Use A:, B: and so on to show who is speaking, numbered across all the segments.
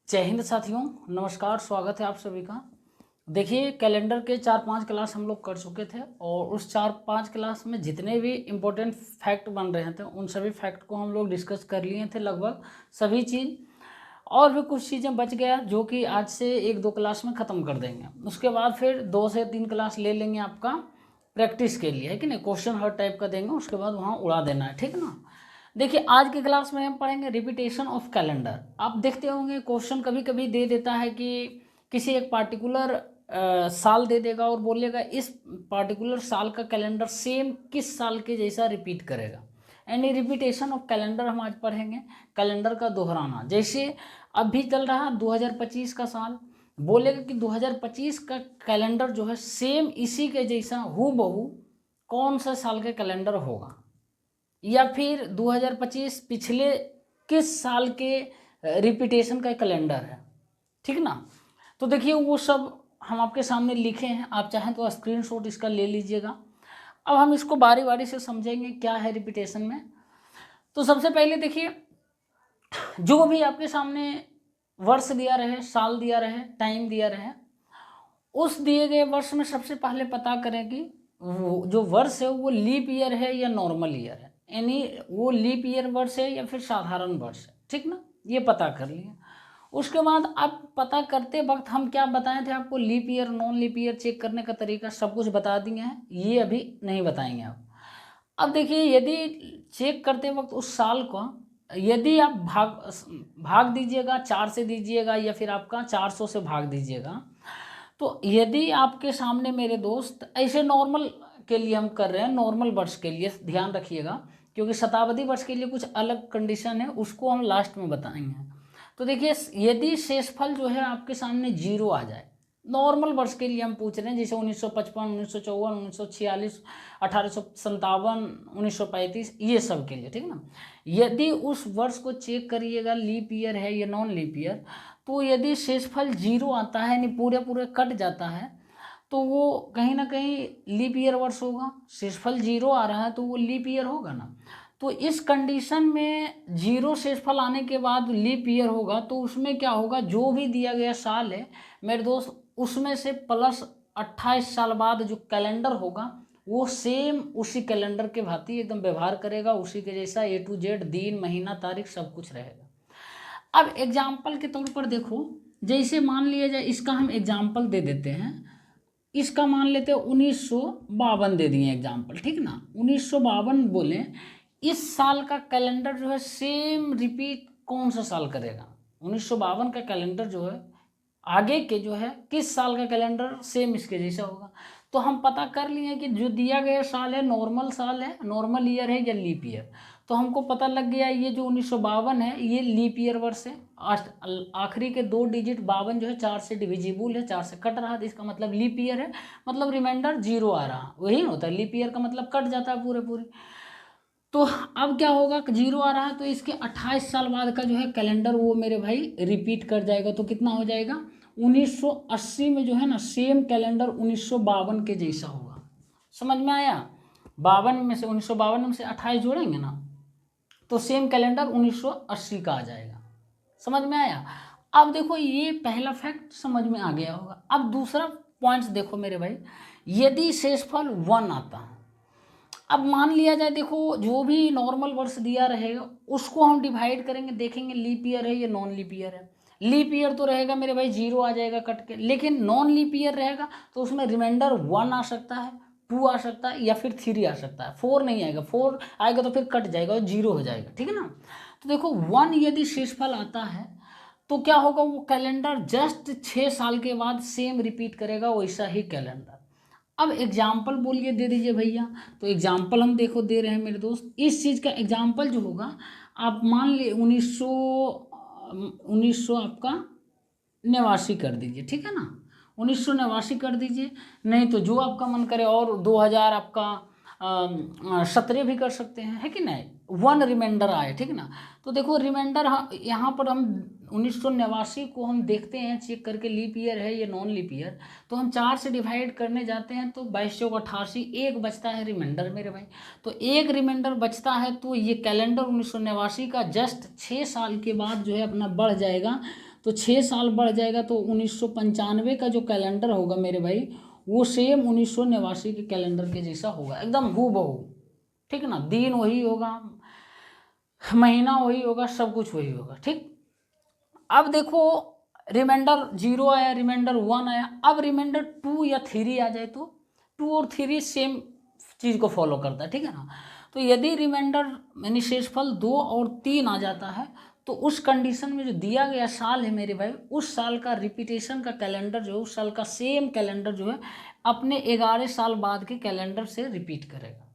A: जय हिंद साथियों, नमस्कार। स्वागत है आप सभी का। देखिए, कैलेंडर के 4-5 क्लास हम लोग कर चुके थे और उस 4-5 क्लास में जितने भी इम्पोर्टेंट फैक्ट बन रहे थे उन सभी फैक्ट को हम लोग डिस्कस कर लिए थे, लगभग सभी चीज़। और भी कुछ चीज़ें बच गया जो कि आज से 1-2 क्लास में ख़त्म कर देंगे। उसके बाद फिर 2 से 3 क्लास ले लेंगे आपका प्रैक्टिस के लिए, है कि नहीं। क्वेश्चन हर टाइप का देंगे, उसके बाद वहाँ उड़ा देना है, ठीक है ना। देखिए, आज की क्लास में हम पढ़ेंगे रिपीटेशन ऑफ कैलेंडर। आप देखते होंगे क्वेश्चन कभी कभी दे देता है कि किसी एक पार्टिकुलर साल दे देगा और बोलेगा इस पार्टिकुलर साल का कैलेंडर सेम किस साल के जैसा रिपीट करेगा। यानी रिपीटेशन ऑफ कैलेंडर हम आज पढ़ेंगे। कैलेंडर का दोहराना, जैसे अभी चल रहा 2025 का साल, बोलेगा कि 2025 का कैलेंडर जो है सेम इसी के जैसा हूबहू कौन सा साल का कैलेंडर होगा, या फिर 2025 पिछले किस साल के रिपीटेशन का कैलेंडर है, ठीक ना। तो देखिए, वो सब हम आपके सामने लिखे हैं, आप चाहें तो स्क्रीनशॉट इसका ले लीजिएगा। अब हम इसको बारी बारी से समझेंगे क्या है रिपीटेशन में। तो सबसे पहले देखिए, जो भी आपके सामने वर्ष दिया रहे, साल दिया रहे, टाइम दिया रहे, उस दिए गए वर्ष में सबसे पहले पता करें कि वो जो वर्ष है वो लीप ईयर है या नॉर्मल ईयर है, यानी वो लीप ईयर वर्ष है या फिर साधारण वर्ष है, ठीक ना। ये पता कर लिए। उसके बाद आप पता करते वक्त हम क्या बताए थे आपको, leap year non leap year check करने का तरीका सब कुछ बता दिए हैं, ये अभी नहीं बताएंगे आप। अब देखिए, यदि चेक करते वक्त उस साल को यदि आप भाग दीजिएगा, 4 से दीजिएगा या फिर आपका 400 से भाग दीजिएगा, तो यदि आपके सामने मेरे दोस्त ऐसे नॉर्मल के लिए हम कर रहे हैं, नॉर्मल वर्ष के लिए ध्यान रखिएगा, क्योंकि शताब्दी वर्ष के लिए कुछ अलग कंडीशन है, उसको हम लास्ट में बताएंगे। तो देखिए, यदि शेषफल जो है आपके सामने 0 आ जाए, नॉर्मल वर्ष के लिए हम पूछ रहे हैं, जैसे 1955, 1954, 1946, 1857, 1935, ये सब के लिए, ठीक ना। यदि उस वर्ष को चेक करिएगा लीप ईयर है या नॉन लीप ईयर, तो यदि शेषफल 0 आता है, यानी पूरे पूरे कट जाता है, तो वो कहीं ना कहीं लीप ईयर वर्ष होगा। शेषफल 0 आ रहा है तो वो लीप ईयर होगा ना। तो इस कंडीशन में 0 शेषफल आने के बाद लीप ईयर होगा, तो उसमें क्या होगा, जो भी दिया गया साल है मेरे दोस्त, उसमें से प्लस 28 साल बाद जो कैलेंडर होगा वो सेम उसी कैलेंडर के भांति एकदम व्यवहार करेगा, उसी के जैसा A to Z दिन महीना तारीख सब कुछ रहेगा। अब एग्जाम्पल के तौर पर देखो, जैसे मान लिया जाए, इसका हम एग्जाम्पल दे देते हैं। इसका मान लेते हैं 1952 दे दिए एग्जाम्पल, ठीक ना। 1952 बोले, इस साल का कैलेंडर जो है सेम रिपीट कौन सा साल करेगा। 1952 का कैलेंडर जो है आगे के जो है किस साल का कैलेंडर सेम इसके जैसा होगा। तो हम पता कर लिए कि जो दिया गया साल है नॉर्मल साल है, नॉर्मल ईयर है या लीप ईयर। तो हमको पता लग गया ये जो 1952 है ये लीप ईयर वर्ष है। आखिरी के 2 डिजिट 52 जो है 4 से डिविजिबल है, 4 से कट रहा, तो इसका मतलब लीप ईयर है, मतलब रिमाइंडर 0 आ रहा, वही होता है लीप ईयर का मतलब कट जाता है पूरे पूरे। तो अब क्या होगा, 0 आ रहा है तो इसके 28 साल बाद का जो है कैलेंडर वो मेरे भाई रिपीट कर जाएगा। तो कितना हो जाएगा, 1980 में जो है ना सेम कैलेंडर 1952 के जैसा होगा। समझ में आया। 52 में से 1952 में से 28 जोड़ेंगे ना तो सेम कैलेंडर 1980 का आ जाएगा। समझ में आया। अब देखो, ये पहला फैक्ट समझ में आ गया होगा। अब दूसरा पॉइंट्स देखो मेरे भाई, यदि शेषफल 1 आता है, अब मान लिया जाए, देखो जो भी नॉर्मल वर्ष दिया रहेगा उसको हम डिवाइड करेंगे, देखेंगे लीप ईयर है या नॉन लीप ईयर है। लीप ईयर तो रहेगा मेरे भाई 0 आ जाएगा कट के, लेकिन नॉन लीप ईयर रहेगा तो उसमें रिमाइंडर 1 आ सकता है, 2 आ सकता है या फिर 3 आ सकता है। 4 नहीं आएगा, 4 आएगा तो फिर कट जाएगा और 0 हो जाएगा, ठीक है ना। तो देखो 1 यदि शेषफल आता है तो क्या होगा, वो कैलेंडर जस्ट 6 साल के बाद सेम रिपीट करेगा, वैसा ही कैलेंडर। अब एग्जाम्पल बोलिए, दे दीजिए भैया। तो एग्जाम्पल हम देखो दे रहे हैं मेरे दोस्त, इस चीज़ का एग्जाम्पल जो होगा, आप मान लिए 1900 आपका 89 कर दीजिए, ठीक है ना। 1989 कर दीजिए, नहीं तो जो आपका मन करे, और 2000 आपका 17 भी कर सकते हैं, है कि नहीं। 1 रिमाइंडर आए, ठीक ना। तो देखो रिमाइंडर यहाँ पर हम 1989 को हम देखते हैं चेक करके लीप ईयर है या नॉन लीप ईयर। तो हम 4 से डिवाइड करने जाते हैं तो 22 चौक 88, एक बचता है रिमाइंडर मेरे भाई। तो एक रिमाइंडर बचता है तो ये कैलेंडर 1989 का जस्ट 6 साल के बाद जो है अपना बढ़ जाएगा। तो 6 साल बढ़ जाएगा तो 1995 का जो कैलेंडर होगा मेरे भाई वो सेम 1989 के कैलेंडर के जैसा होगा, एकदम हूबहू। ठीक है ना, दिन वही होगा, महीना वही होगा, सब कुछ वही होगा। ठीक, अब देखो रिमाइंडर 0 आया, रिमाइंडर 1 आया, अब रिमाइंडर 2 या 3 आ जाए तो 2 और 3 सेम चीज़ को फॉलो करता है। ठीक है ना, तो यदि रिमाइंडर यानी शेषफल 2 और 3 आ जाता है तो उस कंडीशन में जो दिया गया साल है मेरे भाई, उस साल का रिपीटेशन का कैलेंडर जो है, उस साल का सेम कैलेंडर जो है अपने 11 साल बाद के कैलेंडर से रिपीट करेगा।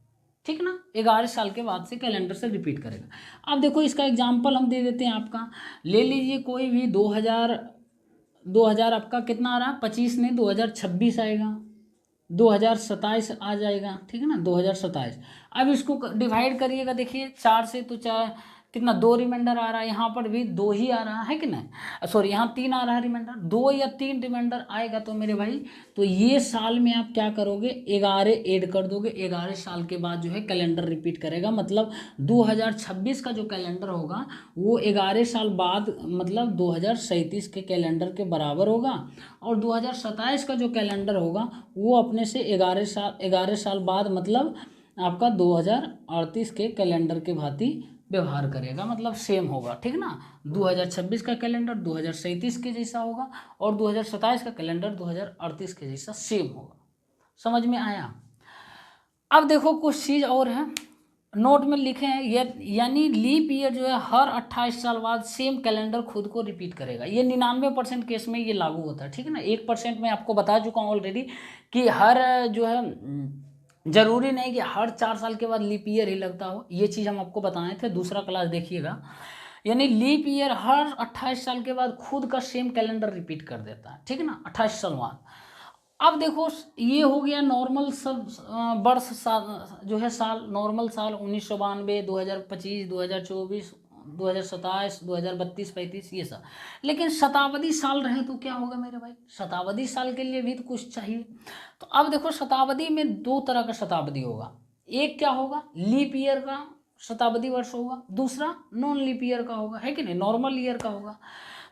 A: ठीक ना, 11 साल के बाद से कैलेंडर से रिपीट करेगा। अब देखो इसका एग्जाम्पल हम दे देते हैं आपका, ले लीजिए कोई भी 2000 आपका कितना आ रहा है, 25 नहीं 2026 आएगा, 2027 आ जाएगा। ठीक है ना, 2027। अब इसको डिवाइड करिएगा, देखिए 4 से तो 4 कितना 2 रिमाइंडर आ रहा है, यहाँ पर भी 2 ही आ रहा है कि नहीं, सॉरी यहाँ 3 आ रहा है रिमाइंडर, 2 या 3 रिमाइंडर आएगा तो मेरे भाई तो ये साल में आप क्या करोगे 11 ऐड कर दोगे, 11 साल के बाद जो है कैलेंडर रिपीट करेगा। मतलब 2026 का जो कैलेंडर होगा वो 11 साल बाद मतलब 2037 के कैलेंडर के बराबर होगा, और 2027 का जो कैलेंडर होगा वो अपने से 11 साल बाद मतलब आपका 2038 के कैलेंडर के भांति व्यवहार करेगा, मतलब सेम होगा। ठीक ना, 2026 का कैलेंडर 2037 के जैसा होगा और 2027 का कैलेंडर 2038 के जैसा सेम होगा। समझ में आया? अब देखो कुछ चीज़ और है, नोट में लिखे हैं, यानी लीप ईयर जो है हर 28 साल बाद सेम कैलेंडर खुद को रिपीट करेगा। ये 99% केस में ये लागू होता है। ठीक है ना, 1% में आपको बता चुका हूँ ऑलरेडी कि हर जो है जरूरी नहीं कि हर 4 साल के बाद लीप ईयर ही लगता हो, ये चीज़ हम आपको बताए थे, दूसरा क्लास देखिएगा। यानी लीप ईयर हर 28 साल के बाद खुद का सेम कैलेंडर रिपीट कर देता है। ठीक है ना, 28 साल बाद। अब देखो ये हो गया नॉर्मल सब वर्ष साल जो है, साल नॉर्मल साल 1992, 2025, 2024, 2027, 2032, 35 ये सब। लेकिन शताब्दी साल रहे तो क्या होगा मेरे भाई, शताब्दी साल के लिए भी तो कुछ चाहिए। तो अब देखो शताब्दी में 2 तरह का शताब्दी होगा, एक क्या होगा लीप ईयर का शताब्दी वर्ष होगा, दूसरा नॉन लीप ईयर का होगा, है कि नहीं, नॉर्मल ईयर का होगा।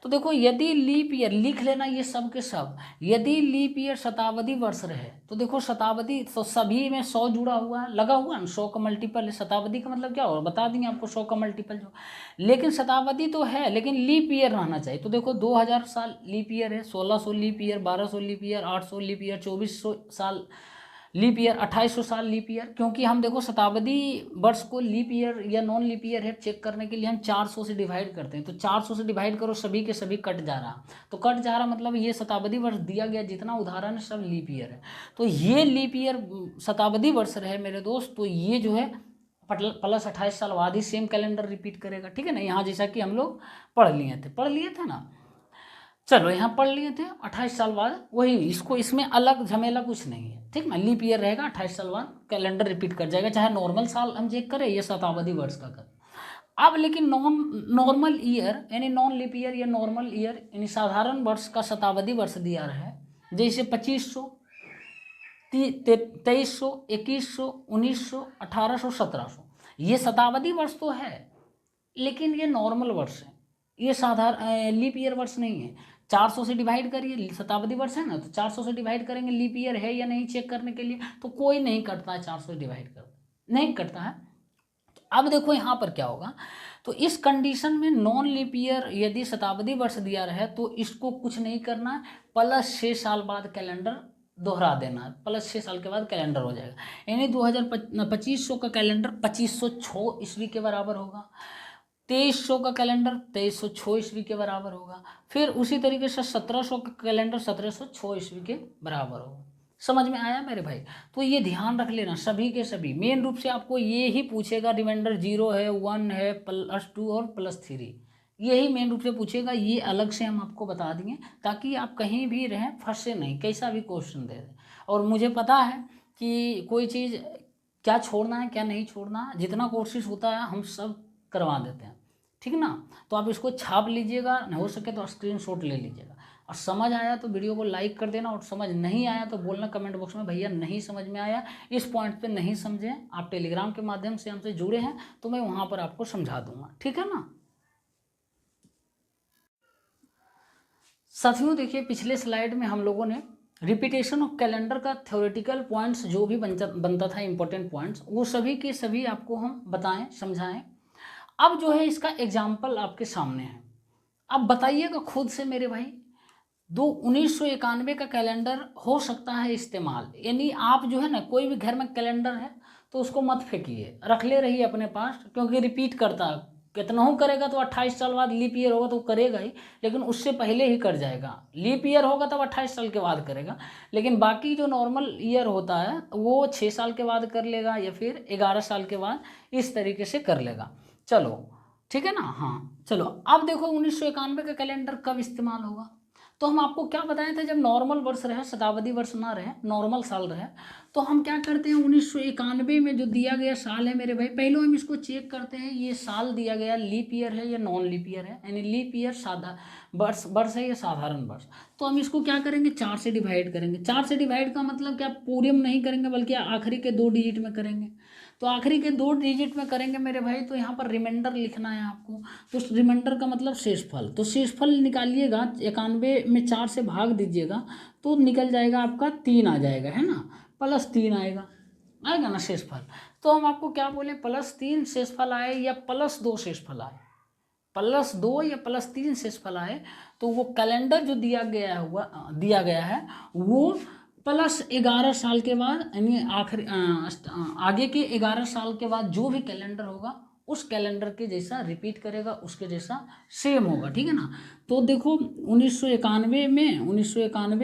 A: तो देखो यदि लीप ईयर लिख लेना ये सब के सब, यदि लीप ईयर शताब्दी वर्ष रहे तो देखो शताब्दी तो सभी में 100 जुड़ा हुआ है, लगा हुआ है, 100 का मल्टीपल है। शताब्दी का मतलब क्या होगा बता देंगे आपको, 100 का मल्टीपल जो, लेकिन शताब्दी तो है लेकिन लीप ईयर रहना चाहिए। तो देखो 2000 साल लीप ईयर है, 1600 leap year, 1200 leap year, 800 leap year, 2400 साल लीप ईयर, 2800 साल लीप ईयर। क्योंकि हम देखो शताब्दी वर्ष को लीप ईयर या नॉन लीप ईयर है चेक करने के लिए हम 400 से डिवाइड करते हैं, तो 400 से डिवाइड करो, सभी के सभी कट जा रहा, तो कट जा रहा मतलब ये शताब्दी वर्ष दिया गया जितना उदाहरण है सब लीप ईयर है। तो ये लीप ईयर शताब्दी वर्ष रहे मेरे दोस्त, तो ये जो है प्लस 28 साल बाद ही सेम कैलेंडर रिपीट करेगा। ठीक है ना, यहाँ जैसा कि हम लोग पढ़ लिए थे ना, चलो यहाँ पढ़ लिए थे 28 साल बाद वही, इसको इसमें अलग झमेला कुछ नहीं है। ठीक ना, लीप ईयर रहेगा, 28 साल बाद कैलेंडर रिपीट कर जाएगा, चाहे नॉर्मल साल हम चेक करें या शताब्दी वर्ष का करें। अब लेकिन नॉर्मल ईयर यानी नॉन लीप ईयर या नॉर्मल ईयर यानी साधारण वर्ष का शताब्दी वर्ष दिया रहा है, जैसे 2500, 2300, 2100, 1900, 1800, 1700, ये शताब्दी वर्ष तो है लेकिन ये नॉर्मल वर्ष है, ये साधारण लीप ईयर वर्ष नहीं है। 400 से डिवाइड करिए, शताब्दी वर्ष है ना, तो 400 से डिवाइड करेंगे लीप ईयर है या नहीं चेक करने के लिए, तो कोई नहीं करता है, 400 से डिवाइड कर नहीं करता है। तो अब देखो यहाँ पर क्या होगा, तो इस कंडीशन में नॉन लीप ईयर यदि शताब्दी वर्ष दिया रहे तो इसको कुछ नहीं करना है, प्लस 6 साल बाद कैलेंडर दोहरा देना है, प्लस 6 साल के बाद कैलेंडर हो जाएगा। यानी 2500 का कैलेंडर 2506 ईस्वी के बराबर होगा, 2300 का कैलेंडर 2306 ईस्वी के बराबर होगा, फिर उसी तरीके से 1700 का कैलेंडर 1706 ईस्वी के बराबर होगा। समझ में आया मेरे भाई? तो ये ध्यान रख लेना, सभी के सभी मेन रूप से आपको ये ही पूछेगा, रिमाइंडर 0 है, 1 है, +2 और +3, यही मेन रूप से पूछेगा। ये अलग से हम आपको बता देंगे ताकि आप कहीं भी रहें फंसे नहीं, कैसा भी क्वेश्चन दे दें। और मुझे पता है कि कोई चीज़ क्या छोड़ना है क्या नहीं छोड़ना है, जितना कोशिश होता है हम सब करवा देते हैं। ठीक ना, तो आप इसको छाप लीजिएगा, हो सके तो स्क्रीनशॉट ले लीजिएगा। और समझ आया तो वीडियो को लाइक कर देना, और समझ नहीं आया तो बोलना कमेंट बॉक्स में भैया नहीं समझ में आया, इस पॉइंट पे नहीं समझे। आप टेलीग्राम के माध्यम से हमसे जुड़े हैं तो मैं वहाँ पर आपको समझा दूंगा। ठीक है ना। साथियों देखिए, पिछले स्लाइड में हम लोगों ने रिपीटेशन ऑफ कैलेंडर का थ्योरेटिकल पॉइंट्स जो भी बनता था, इंपॉर्टेंट पॉइंट्स, वो सभी के सभी आपको हम बताएं, समझाएं। अब जो है इसका एग्जाम्पल आपके सामने है। अब बताइएगा खुद से मेरे भाई, 1991 का कैलेंडर हो सकता है इस्तेमाल, यानी आप जो है ना, कोई भी घर में कैलेंडर है तो उसको मत फेंकिए, रख ले रहिए अपने पास, क्योंकि रिपीट करता है। कितना हो करेगा तो 28 साल बाद लीप ईयर होगा तो करेगा ही, लेकिन उससे पहले ही कर जाएगा। लीप ईयर होगा तब 28 साल के बाद करेगा, लेकिन बाकी जो नॉर्मल ईयर होता है वो 6 साल के बाद कर लेगा या फिर 11 साल के बाद, इस तरीके से कर लेगा। चलो ठीक है ना। हाँ चलो, अब देखो 1991 का कैलेंडर कब इस्तेमाल होगा। तो हम आपको क्या बताए थे, जब नॉर्मल वर्ष रहे, शताब्दी वर्ष ना रहे, नॉर्मल साल रहे, तो हम क्या करते हैं, 1991 में जो दिया गया साल है मेरे भाई, पहले हम इसको चेक करते हैं ये साल दिया गया लीप ईयर है या नॉन लीप ईयर है, यानी लीप ईयर साधा वर्ष है या साधारण वर्ष। तो हम इसको क्या करेंगे, 4 से डिवाइड करेंगे। 4 से डिवाइड का मतलब क्या, पूरे में नहीं करेंगे बल्कि आखिरी के 2 डिजिट में करेंगे। तो आखिरी के 2 डिजिट में करेंगे मेरे भाई, तो यहाँ पर रिमाइंडर लिखना है आपको। तो रिमाइंडर का मतलब शेषफल, तो शेषफल निकालिएगा, 91 में 4 से भाग दीजिएगा तो निकल जाएगा आपका 3 आ जाएगा, है ना, +3 आएगा ना शेषफल। तो हम आपको क्या बोले, +3 शेषफल आए या +2 शेषफल आए, +2 या +3 शेषफल आए, तो वो कैलेंडर जो दिया गया है वो +11 साल के बाद, यानी आखिरी आगे के 11 साल के बाद जो भी कैलेंडर होगा उस कैलेंडर के जैसा रिपीट करेगा, उसके जैसा सेम होगा, ठीक है ना। तो देखो 1991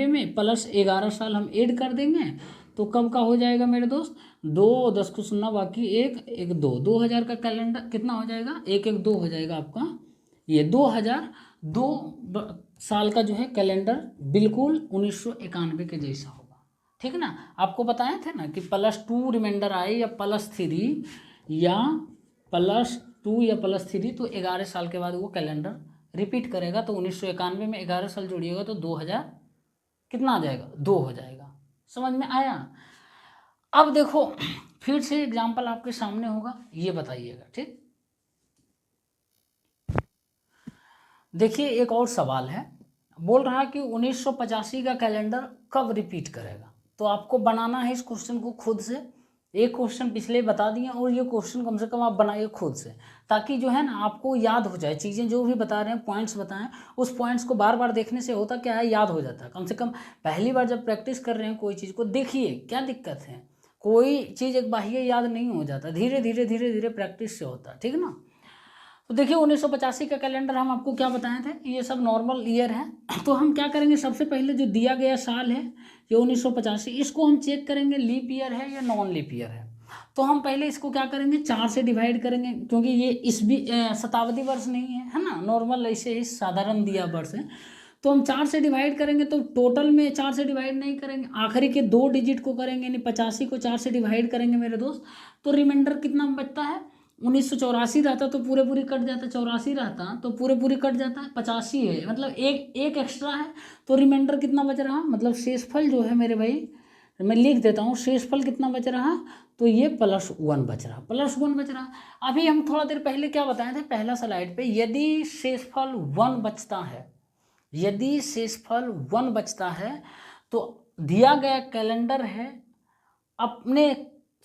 A: में +11 साल हम ऐड कर देंगे, तो कब का हो जाएगा मेरे दोस्त, 2 10 को सुनना, बाकी 1 1 2, 2000 का कैलेंडर कितना हो जाएगा, 1 1 2 हो जाएगा आपका। ये 2002 साल का जो है कैलेंडर बिल्कुल 1991 के जैसा होगा, ठीक है ना। आपको बताए थे ना कि +2 रिमाइंडर आए या +3 या +2 या +3, तो 11 साल के बाद वो कैलेंडर रिपीट करेगा। तो 1991 में 11 साल जोड़िएगा तो 2000 कितना आ जाएगा, 2 हो जाएगा। समझ में आया। अब देखो फिर से एग्जाम्पल आपके सामने होगा, ये बताइएगा, ठीक। देखिए एक और सवाल है, बोल रहा है कि 1985 का कैलेंडर कब रिपीट करेगा। तो आपको बनाना है इस क्वेश्चन को खुद से। एक क्वेश्चन पिछले बता दिए और ये क्वेश्चन कम से कम आप बनाइए खुद से, ताकि जो है ना आपको याद हो जाए चीज़ें, जो भी बता रहे हैं पॉइंट्स बताएं, उस पॉइंट्स को बार बार देखने से होता क्या है, याद हो जाता है। कम से कम पहली बार जब प्रैक्टिस कर रहे हैं कोई चीज़ को, देखिए क्या दिक्कत है, कोई चीज़ एक बाह्य याद नहीं हो जाता, धीरे धीरे प्रैक्टिस से होता है, ठीक ना। तो देखिए 1985 का कैलेंडर हम आपको क्या बताए थे, ये सब नॉर्मल ईयर है। तो हम क्या करेंगे, सबसे पहले जो दिया गया साल है ये 1985, इसको हम चेक करेंगे लीप ईयर है या नॉन लीप ईयर है। तो हम पहले इसको क्या करेंगे, 4 से डिवाइड करेंगे, क्योंकि ये इस भी शताब्दी वर्ष नहीं है ना, नॉर्मल ऐसे ही साधारण दिया वर्ष है। तो हम 4 से डिवाइड करेंगे, तो टोटल में 4 से डिवाइड नहीं करेंगे, आखिरी के 2 डिजिट को करेंगे, यानी 85 को 4 से डिवाइड करेंगे मेरे दोस्त। तो रिमाइंडर कितना बचता है, 1984 रहता तो पूरे पूरी कट जाता, 84 रहता तो पूरे पूरी कट जाता है, 85 है मतलब एक एक्स्ट्रा है। तो रिमाइंडर कितना बच रहा, मतलब शेषफल जो है मेरे भाई, मैं लिख देता हूँ, शेषफल कितना बच रहा, तो ये +1 बच रहा, +1 बच रहा। अभी हम थोड़ा देर पहले क्या बताए थे, पहला स्लाइड पे, यदि शेषफल 1 बचता है, यदि शेषफल 1 बचता है तो दिया गया कैलेंडर है अपने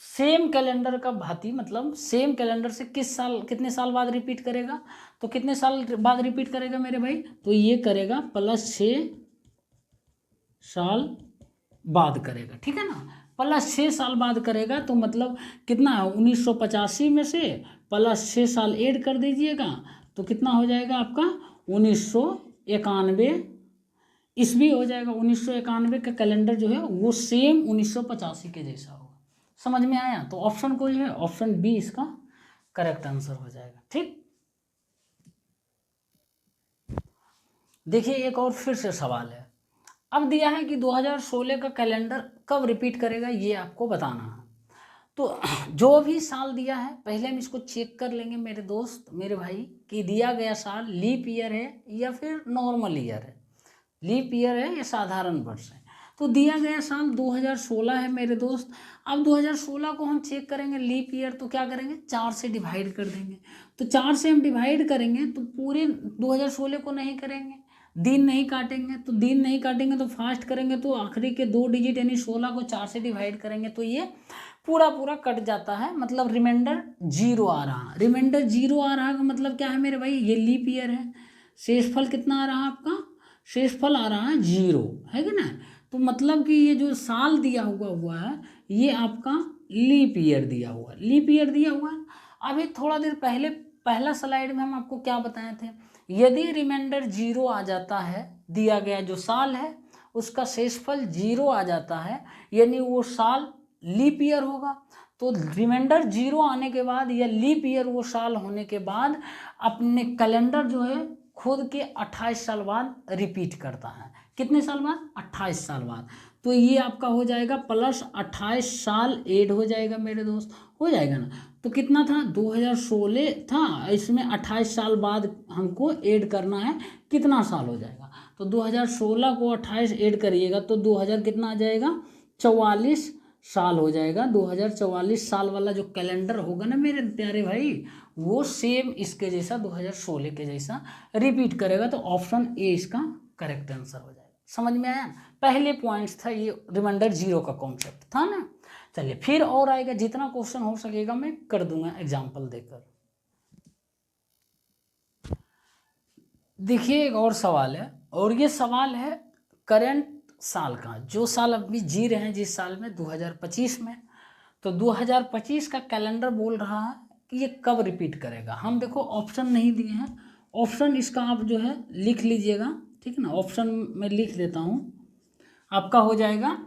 A: सेम कैलेंडर का भांति, मतलब सेम कैलेंडर से कितने साल बाद रिपीट करेगा, तो कितने साल बाद रिपीट करेगा मेरे भाई, तो ये करेगा +6 साल बाद करेगा, ठीक है ना, +6 साल बाद करेगा। तो मतलब कितना है, 1985 में से +6 साल ऐड कर दीजिएगा, तो कितना हो जाएगा आपका 1991 ईस्वी हो जाएगा। 1991 का कैलेंडर जो है वो सेम 1985 के जैसा होगा। समझ में आया। तो ऑप्शन कोई है, ऑप्शन बी इसका करेक्ट आंसर हो जाएगा, ठीक। देखिए एक और फिर से सवाल है, अब दिया है कि 2016 का कैलेंडर कब रिपीट करेगा, ये आपको बताना है। तो जो भी साल दिया है पहले हम इसको चेक कर लेंगे मेरे दोस्त, मेरे भाई, कि दिया गया साल लीप ईयर है या फिर नॉर्मल ईयर है, लीप ईयर है या साधारण वर्ष है। तो दिया गया साल 2016 है मेरे दोस्त। अब 2016 को हम चेक करेंगे लीप ईयर, तो क्या करेंगे, 4 से डिवाइड कर देंगे। तो 4 से हम डिवाइड करेंगे तो पूरे 2016 को नहीं करेंगे, दिन नहीं काटेंगे, तो दिन नहीं काटेंगे तो फास्ट करेंगे तो आखिरी के 2 डिजिट यानी 16 को 4 से डिवाइड करेंगे तो ये पूरा पूरा कट जाता है, मतलब रिमाइंडर 0 आ रहा। रिमाइंडर 0 आ रहा का मतलब क्या है मेरे भाई, ये लीप ईयर है। शेषफल कितना आ रहा आपका, शेषफल आ रहा है 0, है कि ना। तो मतलब कि ये जो साल दिया हुआ है ये आपका लीप ईयर दिया हुआ है, लीप ईयर दिया हुआ है। अभी थोड़ा देर पहले पहला स्लाइड में हम आपको क्या बताए थे, यदि रिमाइंडर 0 आ जाता है, दिया गया जो साल है उसका शेषफल 0 आ जाता है, यानी वो साल लीप ईयर होगा। तो रिमाइंडर 0 आने के बाद या लीप ईयर वो साल होने के बाद अपने कैलेंडर जो है खुद के 28 साल बाद रिपीट करता है। कितने साल बाद, 28 साल बाद। तो ये आपका हो जाएगा प्लस 28 साल ऐड हो जाएगा मेरे दोस्त, हो जाएगा ना। तो कितना था, 2016 था, इसमें 28 साल बाद हमको ऐड करना है, कितना साल हो जाएगा। तो 2016 को 28 ऐड करिएगा तो 2000 कितना आ जाएगा, 44 साल हो जाएगा। 2044 साल वाला जो कैलेंडर होगा ना मेरे प्यारे भाई, वो सेम इसके जैसा 2016 के जैसा रिपीट करेगा। तो ऑप्शन ए इसका करेक्ट आंसर हो जाएगा। समझ में आया, पहले पॉइंट्स था ये रिमाइंडर 0 का कॉन्सेप्ट था ना। चलिए फिर और आएगा, जितना क्वेश्चन हो सकेगा मैं कर दूंगा एग्जाम्पल देकर। देखिए एक और सवाल है, और ये सवाल है करंट साल का, जो साल अभी जी रहे हैं जिस साल में 2025 में। तो 2025 का कैलेंडर बोल रहा है कि ये कब रिपीट करेगा। हम देखो ऑप्शन नहीं दिए हैं, ऑप्शन इसका आप जो है लिख लीजिएगा, ठीक है ना। ऑप्शन में लिख देता हूँ, आपका हो जाएगा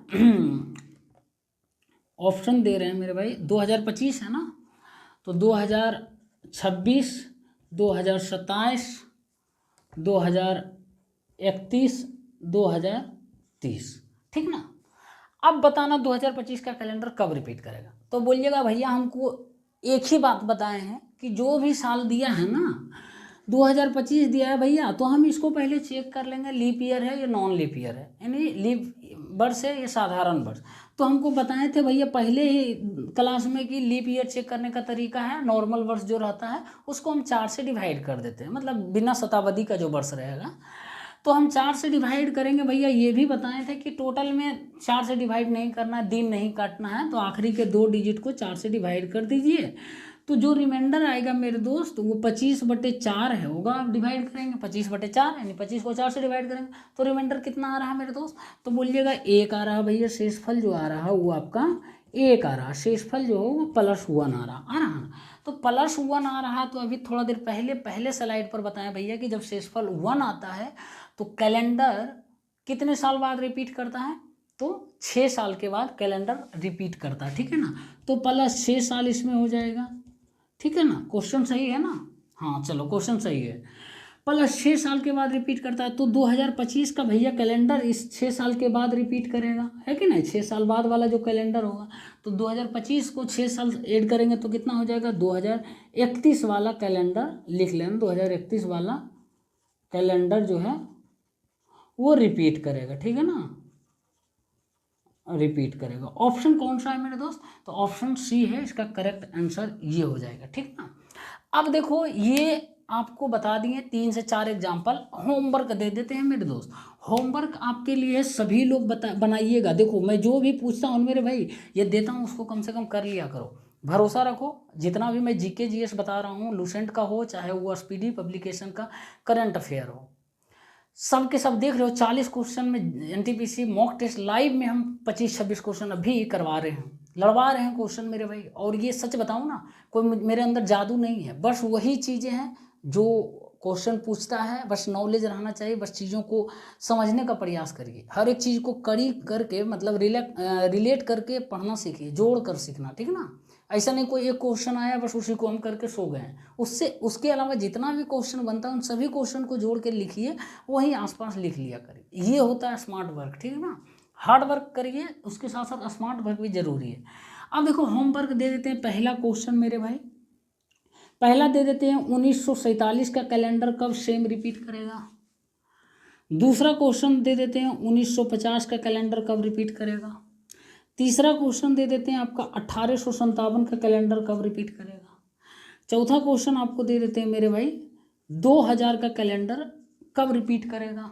A: ऑप्शन दे रहे हैं मेरे भाई, 2025 है ना, तो 2026, 2027, 2031, 2030, ठीक ना। अब बताना 2025 का कैलेंडर कब रिपीट करेगा। तो बोलिएगा भैया हमको एक ही बात बताए हैं कि जो भी साल दिया है ना, 2025 दिया है भैया, तो हम इसको पहले चेक कर लेंगे लीप ईयर है या नॉन लीप ईयर है, यानी लीप वर्ष है या साधारण वर्ष। तो हमको बताए थे भैया पहले ही क्लास में कि लीप ईयर चेक करने का तरीका है, नॉर्मल वर्ष जो रहता है उसको हम 4 से डिवाइड कर देते हैं, मतलब बिना शताब्दी का जो वर्ष रहेगा तो हम 4 से डिवाइड करेंगे। भैया ये भी बताए थे कि टोटल में 4 से डिवाइड नहीं करना है, दिन नहीं काटना है, तो आखिरी के 2 डिजिट को 4 से डिवाइड कर दीजिए। तो जो रिमाइंडर आएगा मेरे दोस्त वो 25/4 है होगा, आप डिवाइड करेंगे 25/4 यानी 25 को 4 से डिवाइड करेंगे तो रिमाइंडर कितना आ रहा है मेरे दोस्त, तो बोलिएगा 1 आ रहा है भैया। शेषफल जो आ रहा है वो आपका 1 आ रहा है, शेषफल जो हो वो +1 आ रहा ना। तो +1 आ रहा, तो अभी थोड़ा देर पहले स्लाइड पर बताया भैया कि जब शेषफल 1 आता है तो कैलेंडर कितने साल बाद रिपीट करता है, तो 6 साल के बाद कैलेंडर रिपीट करता है, ठीक है ना। तो +6 साल इसमें हो जाएगा, ठीक है ना। क्वेश्चन सही है ना, हाँ चलो क्वेश्चन सही है। +6 साल के बाद रिपीट करता है, तो 2025 का भैया कैलेंडर इस 6 साल के बाद रिपीट करेगा, है कि नहीं, 6 साल बाद वाला जो कैलेंडर होगा। तो 2025 को 6 साल ऐड करेंगे तो कितना हो जाएगा, 2031 वाला कैलेंडर लिख लेना। 2031 वाला कैलेंडर जो है वो रिपीट करेगा, ठीक है ना, रिपीट करेगा। ऑप्शन कौन सा है मेरे दोस्त, तो ऑप्शन सी है इसका करेक्ट आंसर, ये हो जाएगा, ठीक ना। अब देखो ये आपको बता दिए 3 से 4 एग्जाम्पल, होमवर्क दे देते हैं मेरे दोस्त। होमवर्क आपके लिए सभी लोग बनाइएगा। देखो मैं जो भी पूछता हूँ मेरे भाई ये देता हूँ उसको कम से कम कर लिया करो, भरोसा रखो। जितना भी मैं जीके जीएस बता रहा हूँ, लूसेंट का हो चाहे वो स्पीडी पब्लिकेशन का करंट अफेयर हो, सब के सब देख रहे हो। 40 क्वेश्चन में एनटीपीसी मॉक टेस्ट लाइव में हम 25-26 क्वेश्चन अभी करवा रहे हैं, लड़वा रहे हैं क्वेश्चन मेरे भाई। और ये सच बताऊं ना, कोई मेरे अंदर जादू नहीं है, बस वही चीज़ें हैं जो क्वेश्चन पूछता है, बस नॉलेज रहना चाहिए, बस चीज़ों को समझने का प्रयास करिए। हर एक चीज़ को कड़ी करके मतलब रिलेट करके पढ़ना सीखिए, जोड़ कर सीखना, ठीक है ना। ऐसा नहीं कोई एक क्वेश्चन आया बस उसी को हम करके सो गए हैं, उससे उसके अलावा जितना भी क्वेश्चन बनता है उन सभी क्वेश्चन को जोड़ के लिखिए, वहीं आसपास लिख लिया करिए। ये होता है स्मार्ट वर्क, ठीक है ना। हार्ड वर्क करिए, उसके साथ साथ स्मार्ट वर्क भी जरूरी है। अब देखो होमवर्क दे देते हैं। पहला क्वेश्चन मेरे भाई, पहला दे देते हैं 1947 का कैलेंडर कब सेम रिपीट करेगा। दूसरा क्वेश्चन दे देते हैं 1950 का कैलेंडर कब रिपीट करेगा। तीसरा क्वेश्चन दे देते हैं आपका 1857 का कैलेंडर कब रिपीट करेगा। चौथा क्वेश्चन आपको दे देते हैं मेरे भाई 2000 का कैलेंडर कब रिपीट करेगा।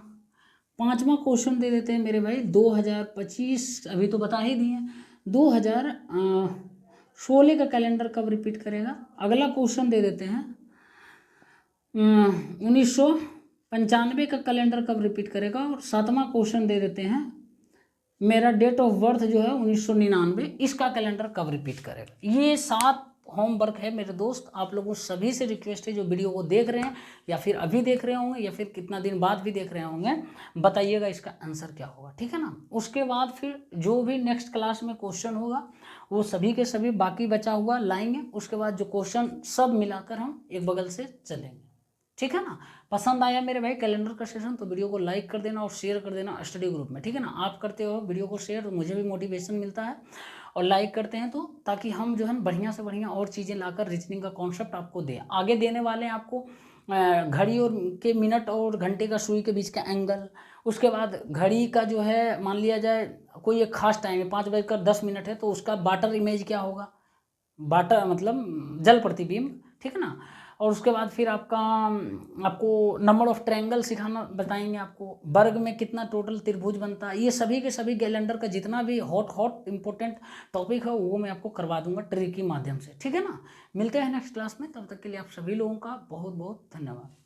A: 5वां क्वेश्चन दे देते हैं मेरे भाई, 2025 अभी तो बता ही दिए, 2016 का कैलेंडर कब रिपीट करेगा। अगला क्वेश्चन दे देते हैं 1995 का कैलेंडर कब रिपीट करेगा। और 7वां क्वेश्चन दे देते हैं मेरा डेट ऑफ बर्थ जो है 1999, इसका कैलेंडर कब रिपीट करेगा। ये 7 होमवर्क है मेरे दोस्त। आप लोगों सभी से रिक्वेस्ट है जो वीडियो को देख रहे हैं या फिर अभी देख रहे होंगे या फिर कितना दिन बाद भी देख रहे होंगे, बताइएगा इसका आंसर क्या होगा, ठीक है ना। उसके बाद फिर जो भी नेक्स्ट क्लास में क्वेश्चन होगा वो सभी के सभी बाकी बचा हुआ लाएंगे। उसके बाद जो क्वेश्चन सब मिलाकर हम एक बगल से चलेंगे, ठीक है ना। पसंद आया मेरे भाई कैलेंडर का सेशन तो वीडियो को लाइक कर देना और शेयर कर देना स्टडी ग्रुप में, ठीक है ना। आप करते हो वीडियो को शेयर तो मुझे भी मोटिवेशन मिलता है, और लाइक करते हैं तो ताकि हम जो है बढ़िया से बढ़िया और चीज़ें लाकर रीजनिंग का कॉन्सेप्ट आपको दें। आगे देने वाले हैं आपको घड़ी और के मिनट और घंटे का सुई के बीच का एंगल। उसके बाद घड़ी का जो है मान लिया जाए कोई एक खास टाइम है 5:10 है तो उसका वाटर इमेज क्या होगा, वाटर मतलब जल प्रतिबिंब, ठीक है ना। और उसके बाद फिर आपको नंबर ऑफ ट्रायंगल सिखाना बताएंगे, आपको वर्ग में कितना टोटल त्रिभुज बनता है। ये सभी के सभी कैलेंडर का जितना भी हॉट इंपॉर्टेंट टॉपिक है वो मैं आपको करवा दूंगा ट्रिक के माध्यम से, ठीक है ना। मिलते हैं नेक्स्ट क्लास में, तब तक के लिए आप सभी लोगों का बहुत बहुत धन्यवाद।